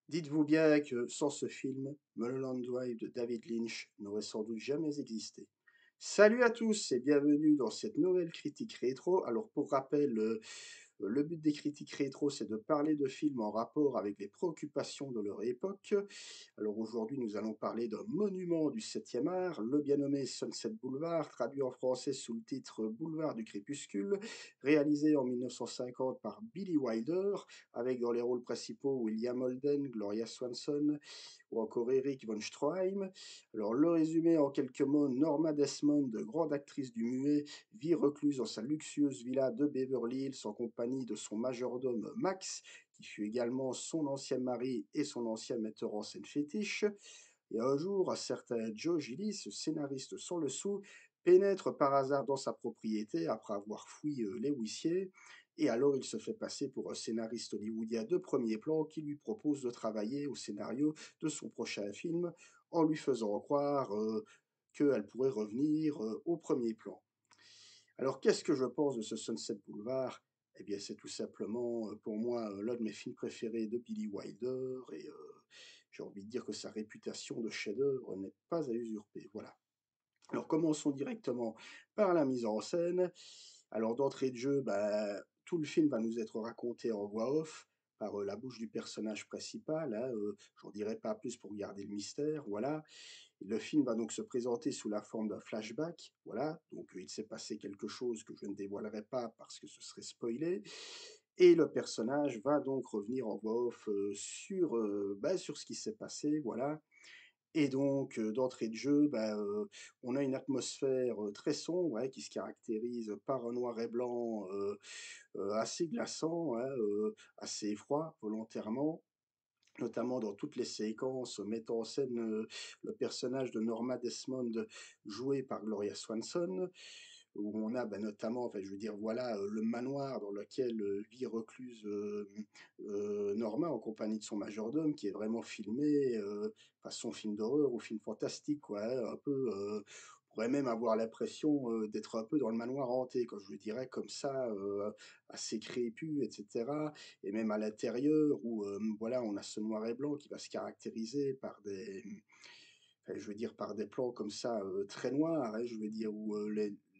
Dites-vous bien que sans ce film, Mulholland Drive de David Lynch n'aurait sans doute jamais existé. Salut à tous et bienvenue dans cette nouvelle critique rétro. Alors pour rappel, le but des critiques rétro, c'est de parler de films en rapport avec les préoccupations de leur époque. Alors aujourd'hui, nous allons parler d'un monument du 7e art, le bien nommé Sunset Boulevard, traduit en français sous le titre Boulevard du crépuscule, réalisé en 1950 par Billy Wilder, avec dans les rôles principaux William Holden, Gloria Swanson ou encore Eric von Stroheim. Alors le résumé en quelques mots, Norma Desmond, grande actrice du muet, vit recluse dans sa luxueuse villa de Beverly Hills en compagnie de son majordome Max, qui fut également son ancien mari et son ancien metteur en scène fétiche. Et un jour, un certain Joe Gillis, scénariste sans le sou, pénètre par hasard dans sa propriété après avoir fouillé les huissiers. Et alors il se fait passer pour un scénariste hollywoodien de premier plan qui lui propose de travailler au scénario de son prochain film en lui faisant croire qu'elle pourrait revenir au premier plan. Alors qu'est-ce que je pense de ce Sunset Boulevard? Eh bien c'est tout simplement pour moi l'un de mes films préférés de Billy Wilder et j'ai envie de dire que sa réputation de chef-d'œuvre n'est pas à usurper. Voilà. Alors commençons directement par la mise en scène. Alors d'entrée de jeu, bah, tout le film va nous être raconté en voix off par la bouche du personnage principal. Hein, j'en dirai pas plus pour garder le mystère. Voilà. Et le film va donc se présenter sous la forme d'un flashback. Voilà. Donc il s'est passé quelque chose que je ne dévoilerai pas parce que ce serait spoilé. Et le personnage va donc revenir en voix off sur ce qui s'est passé. Voilà. Et donc, d'entrée de jeu, bah, on a une atmosphère, très sombre, ouais, qui se caractérise par un noir et blanc, assez glaçant, hein, assez froid volontairement, notamment dans toutes les séquences mettant en scène, le personnage de Norma Desmond joué par Gloria Swanson, où on a, bah, notamment, enfin, je veux dire, voilà, le manoir dans lequel, vit recluse, Norma en compagnie de son majordome qui est vraiment filmé, façon film d'horreur ou film fantastique, quoi, hein, un peu, on pourrait même avoir l'impression, d'être un peu dans le manoir hanté, quand je le dirais comme ça, assez crépus et cetera et même à l'intérieur où, voilà, on a ce noir et blanc qui va se caractériser par des, enfin, je veux dire par des plans comme ça, très noirs, hein, je veux dire où,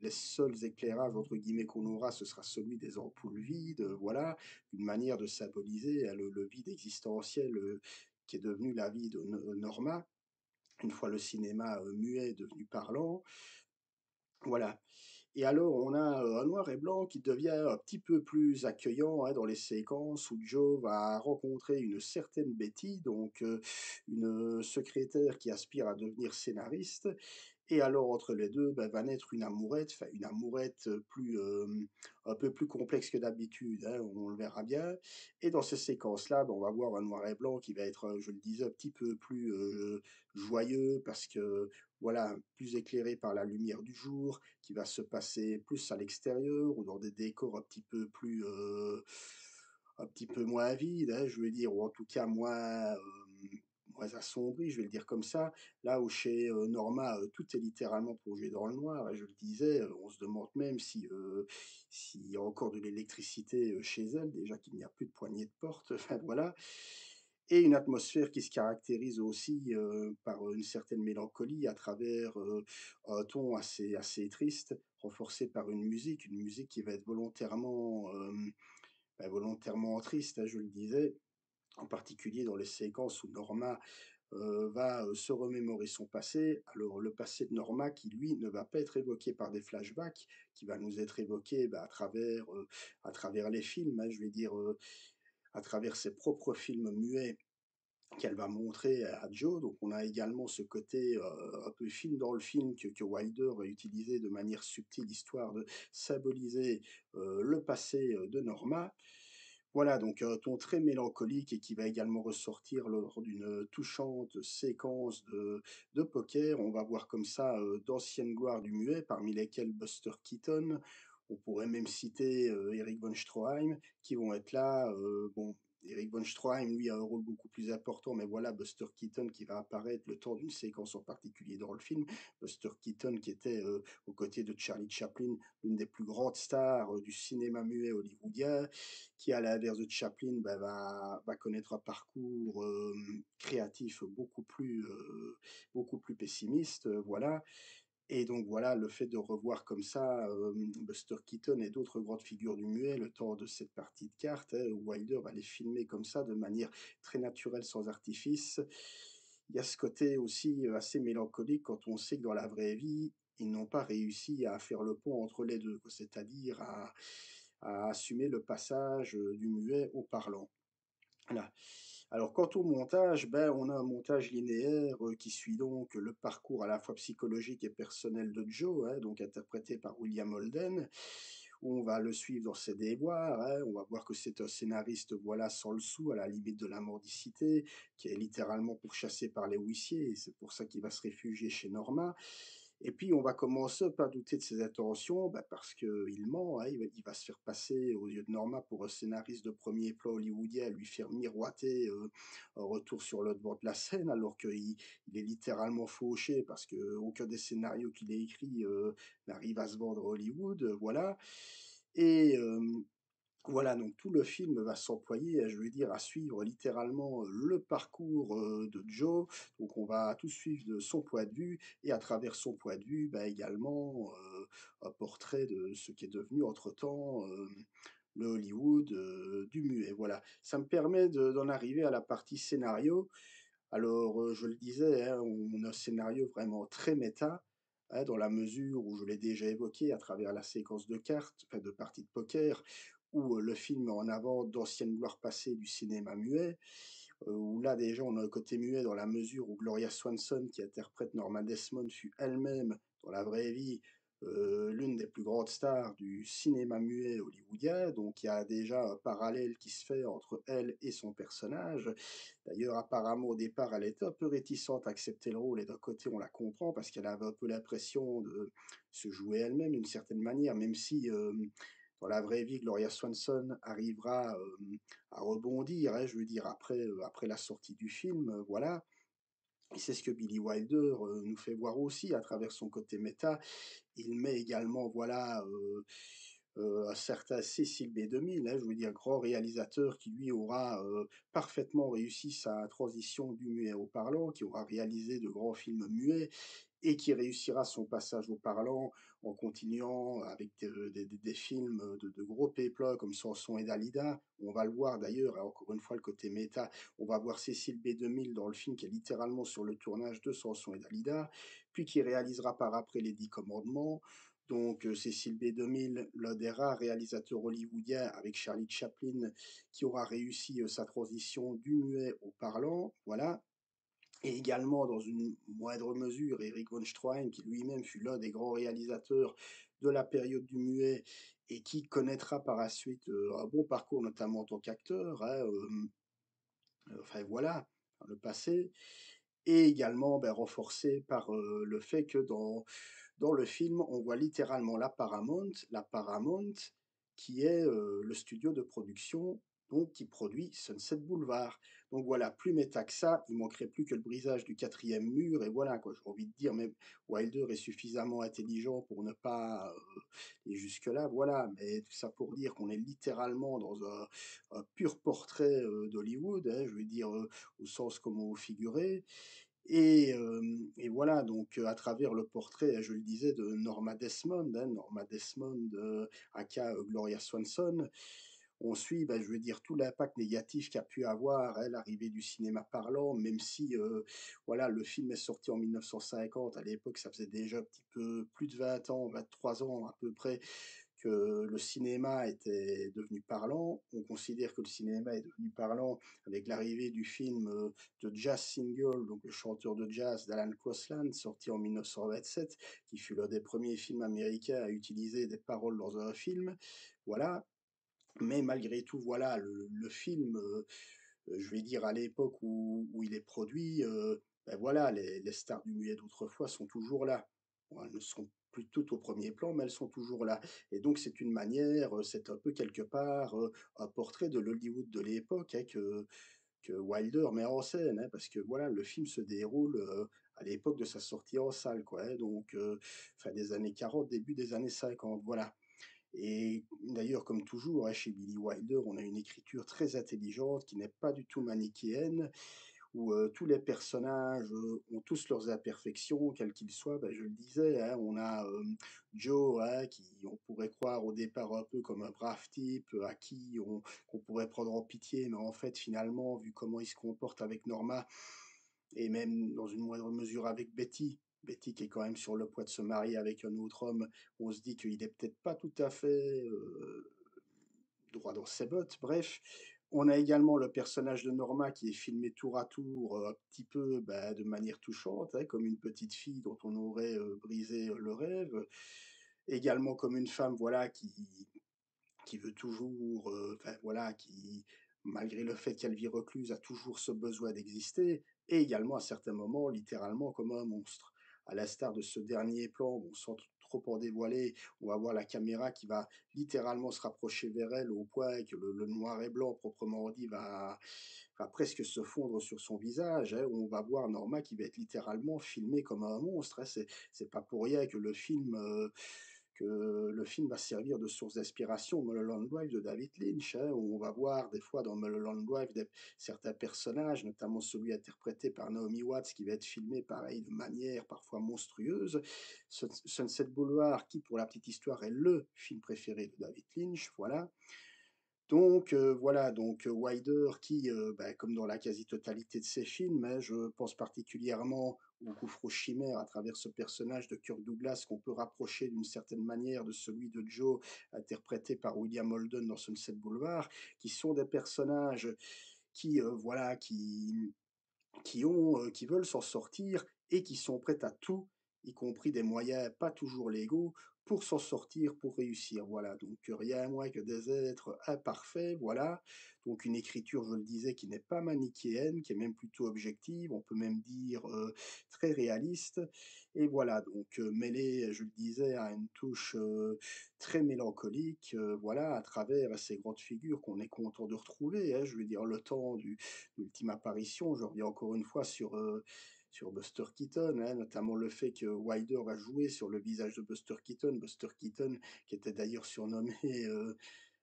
les seuls «éclairages» entre guillemets qu'on aura, ce sera celui des ampoules vides, voilà. Une manière de symboliser, le vide existentiel, qui est devenu la vie de Norma, une fois le cinéma, muet devenu parlant. Voilà. Et alors, on a, un noir et blanc qui devient un petit peu plus accueillant, hein, dans les séquences où Joe va rencontrer une certaine Betty, donc une, secrétaire qui aspire à devenir scénariste. Et alors entre les 2, bah, va naître une amourette, enfin une amourette, un peu plus complexe que d'habitude, hein, on le verra bien. Et dans ces séquences-là, bah, on va voir un noir et blanc qui va être, je le disais, un petit peu plus, joyeux parce que, voilà, plus éclairé par la lumière du jour, qui va se passer plus à l'extérieur ou dans des décors un petit peu moins vides, hein, je veux dire, ou en tout cas moins assombris, je vais le dire comme ça. Là où chez, Norma, tout est littéralement plongé dans le noir et je le disais, on se demande même si, s'il y a encore de l'électricité, chez elle, déjà qu'il n'y a plus de poignée de porte, enfin voilà. Et une atmosphère qui se caractérise aussi, par, une certaine mélancolie à travers, un ton assez triste, renforcé par une musique qui va être volontairement, volontairement triste, hein, je le disais. En particulier dans les séquences où Norma, va, se remémorer son passé. Alors le passé de Norma qui lui ne va pas être évoqué par des flashbacks, qui va nous être évoqué, bah, à travers les films, hein, je vais dire, à travers ses propres films muets qu'elle va montrer à Joe. Donc on a également ce côté, un peu film dans le film que Wilder va utiliser de manière subtile, histoire de symboliser, le passé, de Norma. Voilà, donc un ton très mélancolique et qui va également ressortir lors d'une touchante séquence de poker. On va voir comme ça, d'anciennes gloires du muet, parmi lesquelles Buster Keaton. On pourrait même citer, Erich von Stroheim, qui vont être là, bon, Eric von Stroheim, lui, a un rôle beaucoup plus important, mais voilà, Buster Keaton qui va apparaître le temps d'une séquence en particulier dans le film. Buster Keaton qui était, aux côtés de Charlie Chaplin, l'une des plus grandes stars, du cinéma muet hollywoodien, qui à l'inverse de Chaplin, bah, va connaître un parcours, créatif beaucoup plus pessimiste, voilà. Et donc voilà, le fait de revoir comme ça, Buster Keaton et d'autres grandes figures du muet le temps de cette partie de cartes, hein, où Wilder va les filmer comme ça de manière très naturelle, sans artifice. Il y a ce côté aussi, assez mélancolique quand on sait que dans la vraie vie, ils n'ont pas réussi à faire le pont entre les 2, quoi. C'est-à-dire à assumer le passage, du muet au parlant. Voilà. Alors quant au montage, ben, on a un montage linéaire, qui suit donc le parcours à la fois psychologique et personnel de Joe, hein, donc interprété par William Holden, où on va le suivre dans ses déboires, hein. On va voir que c'est un scénariste, voilà, sans le sou, à la limite de la mendicité, qui est littéralement pourchassé par les huissiers et c'est pour ça qu'il va se réfugier chez Norma. Et puis on va commencer par douter de ses intentions, bah, parce qu'il ment, hein, il va se faire passer aux yeux de Norma pour un scénariste de premier plan hollywoodien, lui faire miroiter, un retour sur le devant de la scène, alors qu'il est littéralement fauché parce qu'aucun des scénarios qu'il a écrits, n'arrive à se vendre à Hollywood, voilà. Et voilà, donc tout le film va s'employer, je veux dire, à suivre littéralement, le parcours, de Joe. Donc on va tout suivre de son point de vue et à travers son point de vue, bah, également, un portrait de ce qui est devenu entre-temps, le Hollywood, du muet, voilà. Ça me permet d'en arriver à la partie scénario. Alors, je le disais, hein, on a un scénario vraiment très méta, hein, dans la mesure où je l'ai déjà évoqué à travers la séquence de cartes, enfin de parties de poker, où, le film met en avant d'anciennes gloires passées du cinéma muet, où là déjà on a un côté muet dans la mesure où Gloria Swanson qui interprète Norma Desmond fut elle-même, dans la vraie vie, l'une des plus grandes stars du cinéma muet hollywoodien, donc il y a déjà un parallèle qui se fait entre elle et son personnage. D'ailleurs, apparemment, au départ, elle était un peu réticente à accepter le rôle et d'un côté, on la comprend parce qu'elle avait un peu l'impression de se jouer elle-même d'une certaine manière, même si, dans la vraie vie, Gloria Swanson arrivera, à rebondir, hein, je veux dire après la sortie du film, voilà. Et c'est ce que Billy Wilder, nous fait voir aussi à travers son côté méta. Il met également, voilà, un certain Cécile B2000, hein, je veux dire, grand réalisateur qui lui aura, parfaitement réussi sa transition du muet au parlant, qui aura réalisé de grands films muets et qui réussira son passage au parlant en continuant avec des films de gros péplats comme Samson et Dalida. On va le voir d'ailleurs, hein, encore une fois, le côté méta. On va voir Cécile B2000 dans le film qui est littéralement sur le tournage de Samson et Dalida, puis qui réalisera par après Les Dix Commandements. Donc, Cécile B2000, l'un des rares réalisateurs hollywoodiens avec Charlie Chaplin qui aura réussi sa transition du muet au parlant. Voilà. Et également, dans une moindre mesure, Erich von Stroheim, qui lui-même fut l'un des grands réalisateurs de la période du muet et qui connaîtra par la suite un bon parcours, notamment en tant qu'acteur, hein, enfin voilà, dans le passé. Et également ben, renforcé par le fait que dans le film, on voit littéralement la Paramount qui est le studio de production donc, qui produit Sunset Boulevard. Donc voilà, plus méta que ça, il manquerait plus que le brisage du quatrième mur, et voilà, quoi, j'ai envie de dire, même Wilder est suffisamment intelligent pour ne pas aller jusque-là, voilà, mais tout ça pour dire qu'on est littéralement dans un pur portrait d'Hollywood, hein, je veux dire, au sens comment vous figurez, et voilà, donc à travers le portrait, je le disais, de Norma Desmond, hein, Norma Desmond, aka Gloria Swanson, on suit, bah, je veux dire, tout l'impact négatif qu'a pu avoir, hein, l'arrivée du cinéma parlant, même si, voilà, le film est sorti en 1950. À l'époque, ça faisait déjà un petit peu plus de 20 ans, 23 ans à peu près, que le cinéma était devenu parlant. On considère que le cinéma est devenu parlant avec l'arrivée du film de Jazz Single, donc le chanteur de jazz d'Alan Crosland, sorti en 1927, qui fut l'un des premiers films américains à utiliser des paroles dans un film. Voilà. Mais malgré tout, voilà, le film, je vais dire à l'époque où il est produit, ben voilà, les stars du muet d'autrefois sont toujours là. Bon, elles ne sont plus toutes au premier plan, mais elles sont toujours là. Et donc c'est une manière, c'est un peu quelque part, un portrait de l'Hollywood de l'époque, hein, que Wilder met en scène, hein, parce que voilà, le film se déroule, à l'époque de sa sortie en salle, quoi, hein, donc fin des années 40, début des années 50, voilà. Et d'ailleurs, comme toujours, hein, chez Billy Wilder, on a une écriture très intelligente qui n'est pas du tout manichéenne, où tous les personnages ont tous leurs imperfections, quels qu'ils soient. Ben, je le disais, hein, on a Joe, hein, qui on pourrait croire au départ un peu comme un brave type, à qui qu'on pourrait prendre en pitié, mais en fait, finalement, vu comment il se comporte avec Norma, et même dans une moindre mesure avec Betty, Betty qui est quand même sur le point de se marier avec un autre homme, on se dit qu'il est peut-être pas tout à fait droit dans ses bottes. Bref, on a également le personnage de Norma qui est filmé tour à tour, un petit peu bah, de manière touchante, hein, comme une petite fille dont on aurait brisé le rêve. Également comme une femme voilà, qui veut toujours, enfin voilà, qui, malgré le fait qu'elle vit recluse, a toujours ce besoin d'exister, et également à certains moments, littéralement comme un monstre. À l'instar de ce dernier plan, bon, sans trop en dévoiler, on va voir la caméra qui va littéralement se rapprocher vers elle au point que le noir et blanc proprement dit va presque se fondre sur son visage, hein, où on va voir Norma qui va être littéralement filmée comme un monstre, hein. C'est pas pour rien que le film va servir de source d'inspiration au Mulholland Drive de David Lynch, hein, où on va voir des fois dans Mulholland Drive certains personnages, notamment celui interprété par Naomi Watts, qui va être filmé pareil de manière parfois monstrueuse. Sunset Boulevard, qui pour la petite histoire est le film préféré de David Lynch, voilà. Donc voilà, donc Wilder qui, bah, comme dans la quasi-totalité de ses films, hein, je pense particulièrement au Gouffre aux chimères à travers ce personnage de Kirk Douglas qu'on peut rapprocher d'une certaine manière de celui de Joe, interprété par William Holden dans Sunset Boulevard, qui sont des personnages qui, voilà, qui veulent s'en sortir et qui sont prêts à tout, y compris des moyens pas toujours légaux, pour s'en sortir, pour réussir. Voilà, donc rien moins que des êtres imparfaits, voilà. Donc une écriture, je le disais, qui n'est pas manichéenne, qui est même plutôt objective, on peut même dire très réaliste. Et voilà, donc mêlé, je le disais, à une touche très mélancolique, voilà, à travers ces grandes figures qu'on est content de retrouver, hein, je veux dire, le temps du ultime apparition. Je reviens encore une fois sur Buster Keaton, hein, notamment le fait que Wilder va jouer sur le visage de Buster Keaton. Buster Keaton, qui était d'ailleurs surnommé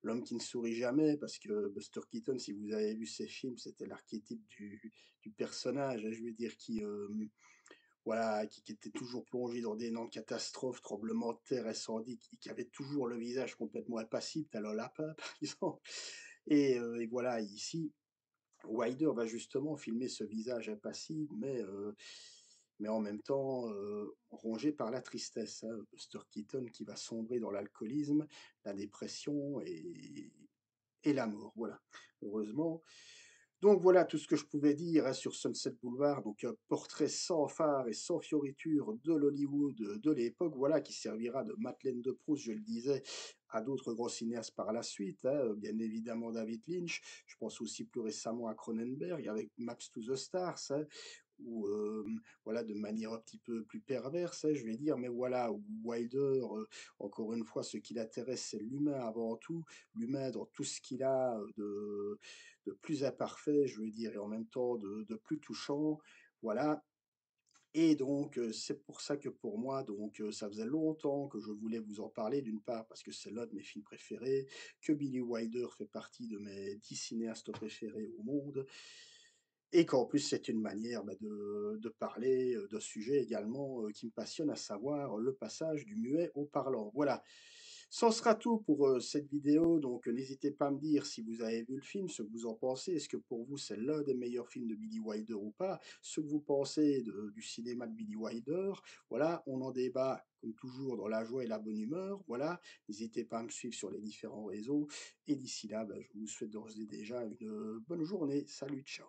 l'homme qui ne sourit jamais, parce que Buster Keaton, si vous avez vu ses films, c'était l'archétype du personnage, hein, je veux dire, voilà, qui était toujours plongé dans d'énormes catastrophes, tremblements de terre, incendies, qui avait toujours le visage complètement impassible, tel un lapin, par exemple. Et voilà, ici, Wilder va justement filmer ce visage impassible, mais en même temps rongé par la tristesse, hein. Buster Keaton qui va sombrer dans l'alcoolisme, la dépression et la mort, voilà, heureusement. Donc voilà tout ce que je pouvais dire hein, sur Sunset Boulevard, donc un portrait sans phare et sans fioriture de l'Hollywood de l'époque, voilà, qui servira de Madeleine de Proust, je le disais, à d'autres grands cinéastes par la suite, hein, bien évidemment David Lynch, je pense aussi plus récemment à Cronenberg avec Maps to the Stars, hein, ou voilà, de manière un petit peu plus perverse, hein, je vais dire, mais voilà, Wilder, encore une fois, ce qui l'intéresse, c'est l'humain avant tout, l'humain dans tout ce qu'il a de plus imparfait, je veux dire, et en même temps de plus touchant, voilà. Et donc, c'est pour ça que pour moi, donc, ça faisait longtemps que je voulais vous en parler, d'une part parce que c'est l'un de mes films préférés, que Billy Wilder fait partie de mes 10 cinéastes préférés au monde, et qu'en plus c'est une manière, bah, de parler, d'un sujet également, qui me passionne, à savoir le passage du muet au parlant. Voilà. Ça sera tout pour, cette vidéo, donc n'hésitez pas à me dire si vous avez vu le film, ce que vous en pensez. Est-ce que pour vous c'est l'un des meilleurs films de Billy Wilder ou pas? Ce que vous pensez de du cinéma de Billy Wilder? Voilà, on en débat comme toujours dans la joie et la bonne humeur, voilà. N'hésitez pas à me suivre sur les différents réseaux et d'ici là, bah, je vous souhaite d'ores et déjà une, bonne journée. Salut, ciao.